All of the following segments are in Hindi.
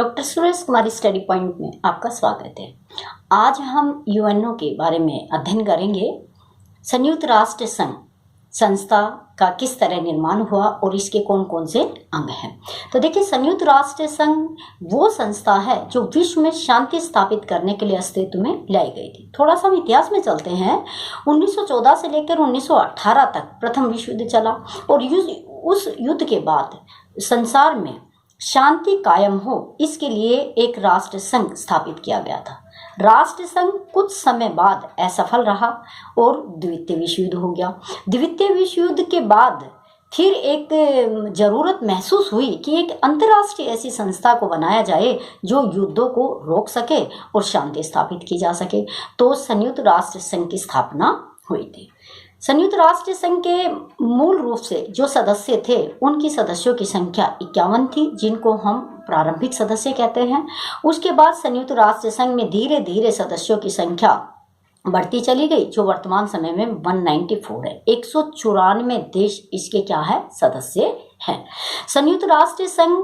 डॉक्टर सुरेश कुमारी स्टडी पॉइंट में आपका स्वागत है। आज हम यूएनओ के बारे में अध्ययन करेंगे। संयुक्त राष्ट्र संघ संस्था का किस तरह निर्माण हुआ और इसके कौन कौन से अंग हैं। तो देखिए, संयुक्त राष्ट्र संघ वो संस्था है जो विश्व में शांति स्थापित करने के लिए अस्तित्व में लाई गई थी। थोड़ा सा हम इतिहास में चलते हैं। 1914 से लेकर 1918 तक प्रथम विश्व युद्ध चला और उस युद्ध के बाद संसार में शांति कायम हो, इसके लिए एक राष्ट्र संघ स्थापित किया गया था। राष्ट्र संघ कुछ समय बाद असफल रहा और द्वितीय विश्व युद्ध हो गया। द्वितीय विश्व युद्ध के बाद फिर एक जरूरत महसूस हुई कि एक अंतर्राष्ट्रीय ऐसी संस्था को बनाया जाए जो युद्धों को रोक सके और शांति स्थापित की जा सके। तो संयुक्त राष्ट्र संघ की स्थापना हुई थी। संयुक्त राष्ट्र संघ के मूल रूप से जो सदस्य थे उनकी सदस्यों की संख्या 51 थी, जिनको हम प्रारंभिक सदस्य कहते हैं। उसके बाद संयुक्त राष्ट्र संघ में धीरे धीरे सदस्यों की संख्या बढ़ती चली गई, जो वर्तमान समय में 194 है। 194 देश इसके क्या है, सदस्य हैं। संयुक्त राष्ट्र संघ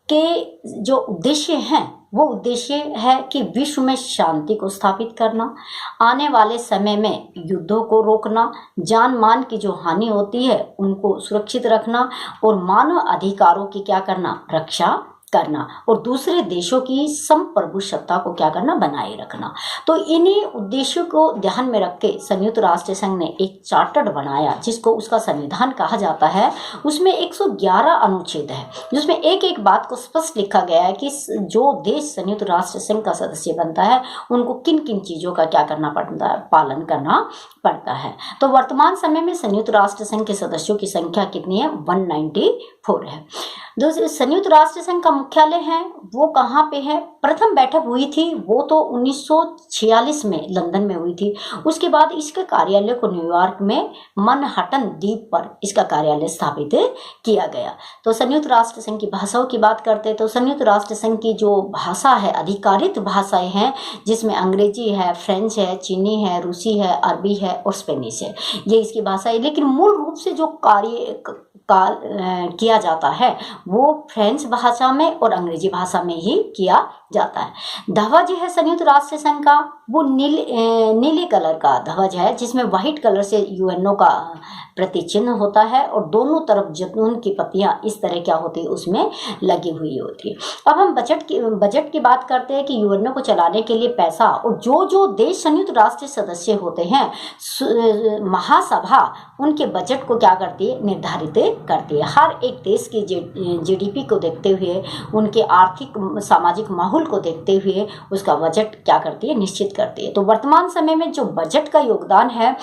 के जो उद्देश्य हैं वो उद्देश्य है कि विश्व में शांति को स्थापित करना, आने वाले समय में युद्धों को रोकना, जान मान की जो हानि होती है उनको सुरक्षित रखना और मानव अधिकारों की क्या करना, रक्षा करना, और दूसरे देशों की संप्रभु सत्ता को क्या करना, बनाए रखना। तो इन्हीं उद्देश्यों को ध्यान में रख के संयुक्त राष्ट्र संघ ने एक चार्टर बनाया जिसको उसका संविधान कहा जाता है। उसमें 111 अनुच्छेद है जिसमें एक एक बात को स्पष्ट लिखा गया है कि जो देश संयुक्त राष्ट्र संघ का सदस्य बनता है उनको किन किन चीजों का क्या करना पड़ता है, पालन करना पड़ता है। तो वर्तमान समय में संयुक्त राष्ट्र संघ के सदस्यों की संख्या कितनी है, 194 है। दूसरे, संयुक्त राष्ट्र संघ का मुख्यालय है वो कहाँ पे है। प्रथम बैठक हुई थी वो तो 1946 में लंदन में हुई थी। उसके बाद इसके कार्यालय को न्यूयॉर्क में मनहट्टन द्वीप पर इसका कार्यालय स्थापित किया गया। तो संयुक्त राष्ट्र संघ की भाषाओं की बात करते हैं तो संयुक्त राष्ट्र संघ की जो भाषा है, अधिकारित भाषाएं हैं, जिसमें अंग्रेजी है, फ्रेंच है, चीनी है, रूसी है, अरबी है और स्पेनिश है, ये इसकी भाषा है। लेकिन मूल रूप से जो कार्य किया जाता है वो फ्रेंच भाषा में और अंग्रेजी भाषा में ही किया जाता है। ध्वज है संयुक्त राष्ट्र संघ का वो नीले कलर का ध्वज है, जिसमें व्हाइट कलर से यूएनओ का प्रतीक चिन्ह होता है और दोनों तरफ जैतून की पत्तियां इस तरह क्या होती है, उसमें लगी हुई होती है। अब हम बजट की बात करते हैं कि यूएनओ को चलाने के लिए पैसा, और जो देश संयुक्त राष्ट्र सदस्य होते हैं महासभा उनके बजट को क्या करती है, निर्धारित करती है। हर एक देश की जीडीपी को देखते हुए, उनके आर्थिक सामाजिक माहौल को देखते हुए उसका बजट क्या करती है, निश्चित करती है। तो वर्तमान समय में जो बजट का योगदान है,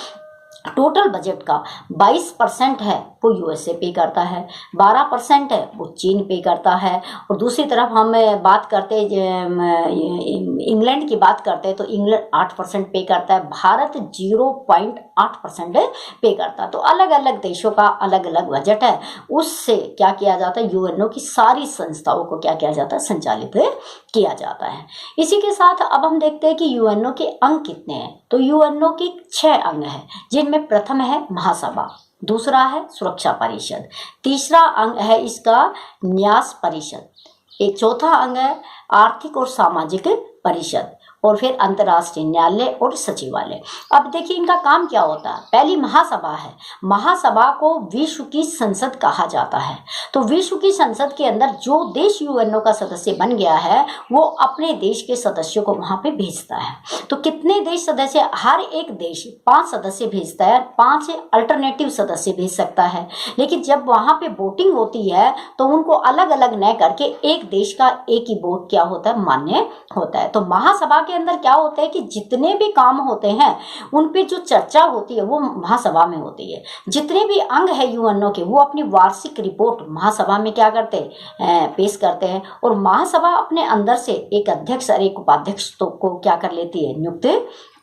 टोटल बजट का 22% है वो यूएसए पे करता है, 12% है वो चीन पे करता है, और दूसरी तरफ हम बात करते इंग्लैंड की बात करते हैं तो इंग्लैंड 8% पे करता है, भारत 0.8% पे करता है। तो अलग अलग देशों का अलग अलग बजट है, उससे क्या किया जाता है, यूएनओ की सारी संस्थाओं को क्या किया जाता है, संचालित किया जाता है। इसी के साथ अब हम देखते हैं कि यूएनओ के अंग कितने हैं। तो यूएनओ के 6 अंग हैं, जिनमें प्रथम है महासभा, दूसरा है सुरक्षा परिषद, तीसरा अंग है इसका न्यास परिषद, एक चौथा अंग है आर्थिक और सामाजिक परिषद, और फिर अंतर्राष्ट्रीय न्यायालय और सचिवालय। अब देखिए इनका काम क्या होता है। पहली महासभा है, महासभा को विश्व की संसद कहा जाता है। तो विश्व की संसद के अंदर जो देश यूएनओ का सदस्य बन गया है वो अपने देश के सदस्यों को वहां पे भेजता है। तो कितने देश सदस्य, हर एक देश 5 सदस्य भेजता है, 5 अल्टरनेटिव सदस्य भेज सकता है। लेकिन जब वहां पे वोटिंग होती है तो उनको अलग अलग न करके एक देश का एक ही वोट क्या होता है, मान्य होता है। तो महासभा के अंदर क्या होता है कि जितने भी काम होते हैं उन पे जो चर्चा होती है वो महासभा में होती है। जितने भी अंग है यूएनओ के वो अपनी वार्षिक रिपोर्ट महासभा में क्या करते हैं, पेश करते हैं, और महासभा अपने अंदर से एक अध्यक्ष और एक उपाध्यक्ष को क्या कर लेती है, नियुक्त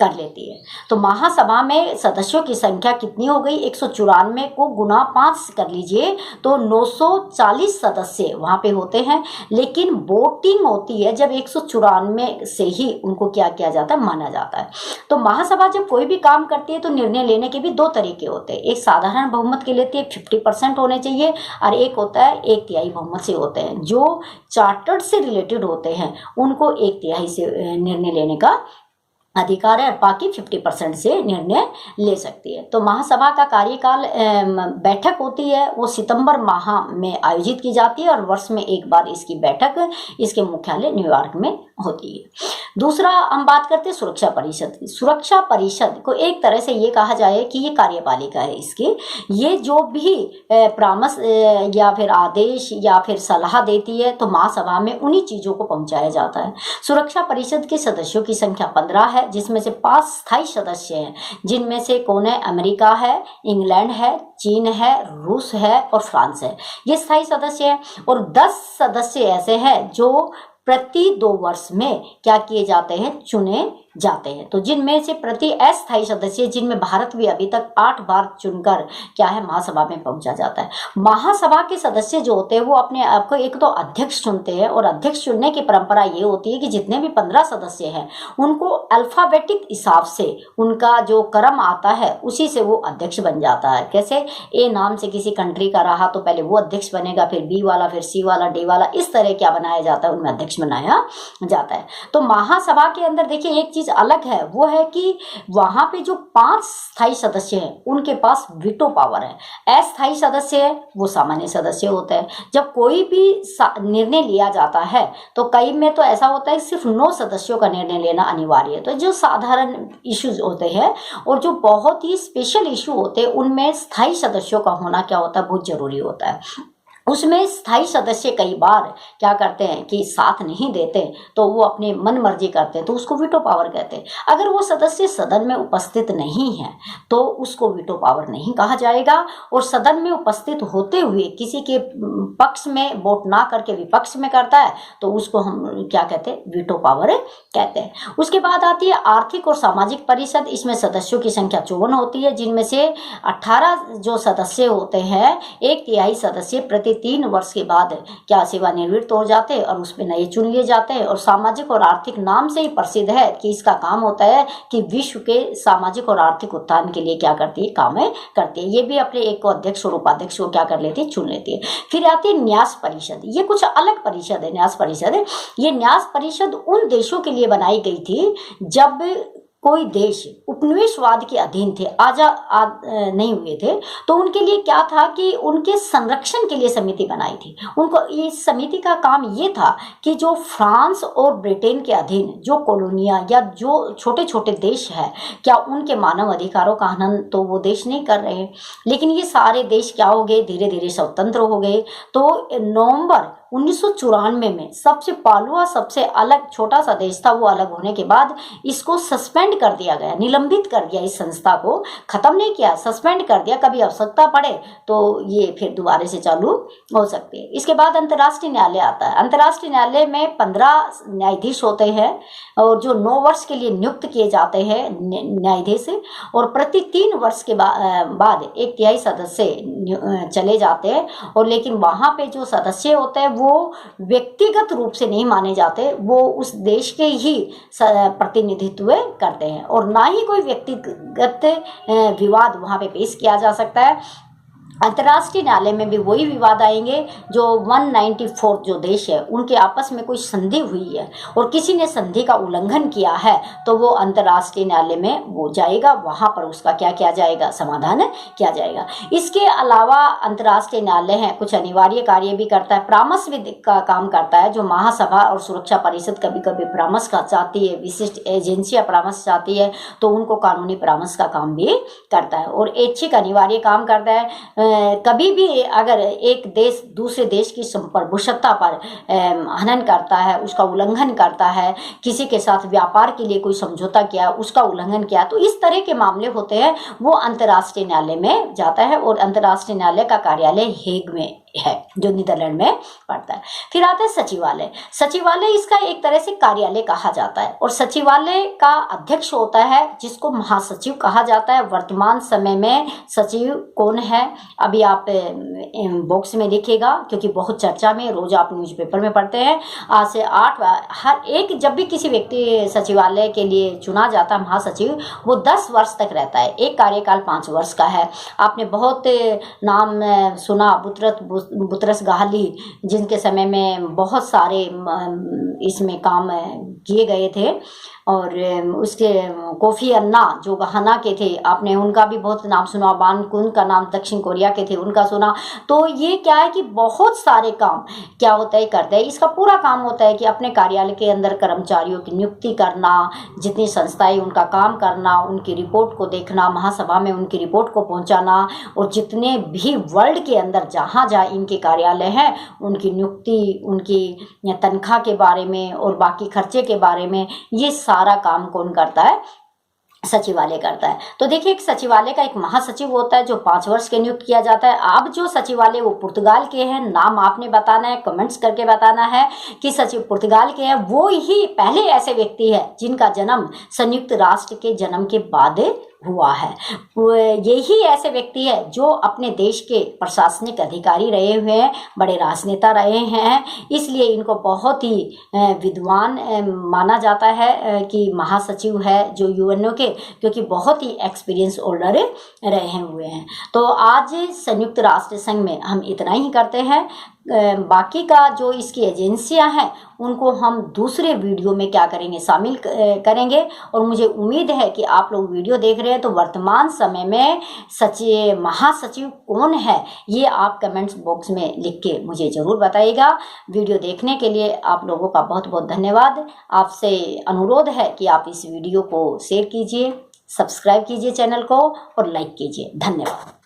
कर लेती है। तो महासभा में सदस्यों की संख्या कितनी हो गई, 194 को गुना 5 कर लीजिए तो 940 सदस्य वहां पे होते हैं। लेकिन वोटिंग होती है जब 194 से ही उनको क्या किया जाता है, माना जाता है। तो महासभा जब कोई भी काम करती है तो निर्णय लेने के भी दो तरीके होते हैं, एक साधारण बहुमत के लेती है 50% होने चाहिए, और एक होता है 1/3 बहुमत से होते हैं। जो चार्टर्ड से रिलेटेड होते हैं उनको 1/3 से निर्णय लेने का अधिकार है, और बाकी 50% से निर्णय ले सकती है। तो महासभा का कार्यकाल बैठक होती है वो सितंबर माह में आयोजित की जाती है, और वर्ष में एक बार इसकी बैठक इसके मुख्यालय न्यूयॉर्क में होती है। दूसरा हम बात करते हैं सुरक्षा परिषद की। सुरक्षा परिषद को एक तरह से ये कहा जाए कि ये कार्यपालिका है इसकी, ये जो भी परामर्श या फिर आदेश या फिर सलाह देती है तो महासभा में उन्हीं चीज़ों को पहुंचाया जाता है। सुरक्षा परिषद के सदस्यों की संख्या 15 है, जिसमें से 5 स्थायी सदस्य हैं, जिनमें से कौन है, अमेरिका है, इंग्लैंड है, चीन है, रूस है और फ्रांस है, ये स्थायी सदस्य हैं। और 10 सदस्य ऐसे हैं जो प्रति 2 वर्ष में क्या किए जाते हैं, चुने जाते हैं। तो जिनमें से प्रति अस्थायी सदस्य, जिनमें भारत भी अभी तक 8 बार चुनकर क्या है, महासभा में पहुंचा जाता है। महासभा के सदस्य जो होते हैं वो अपने आप को एक तो अध्यक्ष चुनते हैं, और अध्यक्ष चुनने की परंपरा ये होती है कि जितने भी 15 सदस्य हैं उनको अल्फाबेटिक हिसाब से उनका जो क्रम आता है उसी से वो अध्यक्ष बन जाता है। कैसे, ए नाम से किसी कंट्री का रहा तो पहले वो अध्यक्ष बनेगा, फिर बी वाला, फिर सी वाला, डी वाला, इस तरह क्या बनाया जाता है, उनमें अध्यक्ष बनाया जाता है। तो महासभा के अंदर देखिए एक चीज अलग है, वो है कि वहां पे जो 5 स्थायी सदस्य हैं उनके पास वीटो पावर है। अस्थायी सदस्य है वो सामान्य सदस्य होते हैं। जब कोई भी निर्णय लिया जाता है तो कई में तो ऐसा होता है सिर्फ 9 सदस्यों का निर्णय लेना अनिवार्य है। तो जो साधारण इश्यूज होते हैं और जो बहुत ही स्पेशल इशू होते हैं उनमें स्थायी सदस्यों का होना क्या होता है, बहुत जरूरी होता है। उसमें स्थायी सदस्य कई बार क्या करते हैं कि साथ नहीं देते, तो वो अपने मन मर्जी करते हैं, तो उसको वीटो पावर कहते हैं। अगर वो सदस्य सदन में उपस्थित नहीं है तो उसको वीटो पावर नहीं कहा जाएगा, और सदन में उपस्थित होते हुए किसी के पक्ष में वोट ना करके विपक्ष में करता है तो उसको हम क्या कहते हैं, वीटो पावर कहते हैं। उसके बाद आती है आर्थिक और सामाजिक परिषद। इसमें सदस्यों की संख्या 54 होती है, जिनमें से 18 जो सदस्य होते हैं, 1/3 सदस्य प्रति 3 वर्ष के बाद क्या सेवानिवृत्त हो जाते हैं और उसमें नए चुन लिए जाते हैं। और सामाजिक और आर्थिक नाम से ही प्रसिद्ध है कि इसका काम होता है कि विश्व के सामाजिक और आर्थिक उत्थान के लिए क्या करती है, काम करती है। ये भी अपने एक को अध्यक्ष और उपाध्यक्ष को क्या कर लेती है, चुन लेती है। फिर आती है न्यास परिषद। ये कुछ अलग परिषद है, न्यास परिषद। ये न्यास परिषद उन देशों के लिए बनाई गई थी जब कोई देश उपनिवेशवाद के अधीन थे, आजाद नहीं हुए थे, तो उनके लिए क्या था कि उनके संरक्षण के लिए समिति बनाई थी। उनको इस समिति का काम ये था कि जो फ्रांस और ब्रिटेन के अधीन जो कॉलोनियां या जो छोटे छोटे देश है, क्या उनके मानव अधिकारों का हनन तो वो देश नहीं कर रहे, लेकिन ये सारे देश क्या हो गए, धीरे धीरे स्वतंत्र हो गए। तो नवंबर 1994 में सबसे पालुआ, सबसे अलग छोटा सा देश था, वो अलग होने के बाद इसको सस्पेंड कर दिया गया, निलंबित कर दिया। इस संस्था को खत्म नहीं किया, सस्पेंड कर दिया। कभी आवश्यकता पड़े तो ये फिर दोबारा से चालू हो सकती है। इसके बाद अंतर्राष्ट्रीय न्यायालय आता है। अंतर्राष्ट्रीय न्यायालय में 15 न्यायाधीश होते हैं और जो 9 वर्ष के लिए नियुक्त किए जाते हैं न्यायाधीश, और प्रति 3 वर्ष के बाद 1/3 सदस्य चले जाते हैं। और लेकिन वहाँ पे जो सदस्य होते हैं वो व्यक्तिगत रूप से नहीं माने जाते, वो उस देश के ही प्रतिनिधित्व करते हैं, और ना ही कोई व्यक्तिगत विवाद वहाँ पे पेश किया जा सकता है। अंतर्राष्ट्रीय न्यायालय में भी वही विवाद आएंगे जो 194 जो देश है उनके आपस में कोई संधि हुई है और किसी ने संधि का उल्लंघन किया है तो वो अंतर्राष्ट्रीय न्यायालय में वो जाएगा, वहां पर उसका क्या किया जाएगा, समाधान किया जाएगा। इसके अलावा अंतर्राष्ट्रीय न्यायालय है कुछ अनिवार्य कार्य भी करता है, परामर्श भी का काम करता है। जो महासभा और सुरक्षा परिषद कभी कभी परामर्श का चाहती है, विशिष्ट एजेंसियां परामर्श चाहती है तो उनको कानूनी परामर्श का काम भी करता है। और ऐच्छिक अनिवार्य काम करता है। कभी भी अगर एक देश दूसरे देश की संप्रभुता पर हनन करता है, उसका उल्लंघन करता है, किसी के साथ व्यापार के लिए कोई समझौता किया, उसका उल्लंघन किया, तो इस तरह के मामले होते हैं वो अंतर्राष्ट्रीय न्यायालय में जाता है। और अंतर्राष्ट्रीय न्यायालय का कार्यालय हेग में है जो नीदरलैंड में पड़ता है। फिर आता है सचिवालय। सचिवालय इसका एक तरह से कार्यालय कहा जाता है और सचिवालय का अध्यक्ष होता है जिसको महासचिव कहा जाता है। वर्तमान समय में सचिव कौन है अभी आप बॉक्स में लिखिएगा, क्योंकि बहुत चर्चा में, रोज आप न्यूज़पेपर में पढ़ते हैं। आज से 8 हर एक जब भी किसी व्यक्ति सचिवालय के लिए चुना जाता है महासचिव, वो 10 वर्ष तक रहता है। एक कार्यकाल 5 वर्ष का है। आपने बहुत नाम सुना, बुतरस गाहली, जिनके समय में बहुत सारे इसमें काम किए गए थे, और उसके कोफी अन्ना जो गहना के थे, आपने उनका भी बहुत नाम सुना। बान कुन का नाम दक्षिण कोरिया के थे, उनका सुना। तो ये क्या है कि बहुत सारे काम क्या होता है करते हैं। इसका पूरा काम होता है कि अपने कार्यालय के अंदर कर्मचारियों की नियुक्ति करना, जितनी संस्थाएं उनका काम करना, उनकी रिपोर्ट को देखना, महासभा में उनकी रिपोर्ट को पहुंचाना, और जितने भी वर्ल्ड के अंदर जहाँ जहाँ इनके कार्यालय हैं उनकी नियुक्ति, उनकी तनख्वाह के बारे में और बाकी खर्चे के बारे में, ये सारा काम कौन करता है? सचिवालय करता है। तो देखिए, एक सचिवालय का एक महासचिव होता है जो 5 वर्ष के नियुक्त किया जाता है। अब जो सचिवालय वो पुर्तगाल के हैं, नाम आपने बताना है, कमेंट्स करके बताना है कि सचिव पुर्तगाल के हैं। वो ही पहले ऐसे व्यक्ति है जिनका जन्म संयुक्त राष्ट्र के जन्म के बाद हुआ है। यही ऐसे व्यक्ति है जो अपने देश के प्रशासनिक अधिकारी रहे हुए हैं, बड़े राजनेता रहे हैं, इसलिए इनको बहुत ही विद्वान माना जाता है कि महासचिव है जो यूएनओ के, क्योंकि बहुत ही एक्सपीरियंस होल्डर रहे हुए हैं। तो आज संयुक्त राष्ट्र संघ में हम इतना ही करते हैं। बाकी का जो इसकी एजेंसियां हैं उनको हम दूसरे वीडियो में क्या करेंगे, शामिल करेंगे। और मुझे उम्मीद है कि आप लोग वीडियो देख रहे हैं तो वर्तमान समय में महासचिव कौन है ये आप कमेंट्स बॉक्स में लिख के मुझे ज़रूर बताइएगा। वीडियो देखने के लिए आप लोगों का बहुत बहुत धन्यवाद। आपसे अनुरोध है कि आप इस वीडियो को शेयर कीजिए, सब्सक्राइब कीजिए चैनल को और लाइक कीजिए। धन्यवाद।